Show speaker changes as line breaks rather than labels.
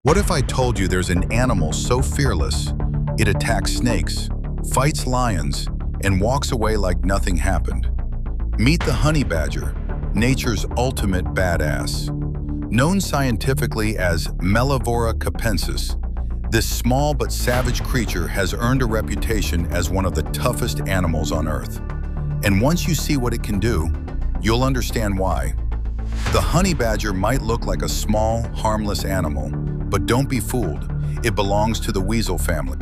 What if I told you there's an animal so fearless, it attacks snakes, fights lions, and walks away like nothing happened? Meet the honey badger, nature's ultimate badass. Known scientifically as Mellivora capensis, this small but savage creature has earned a reputation as one of the toughest animals on Earth. And once you see what it can do, you'll understand why. The honey badger might look like a small, harmless animal, but don't be fooled, it belongs to the weasel family.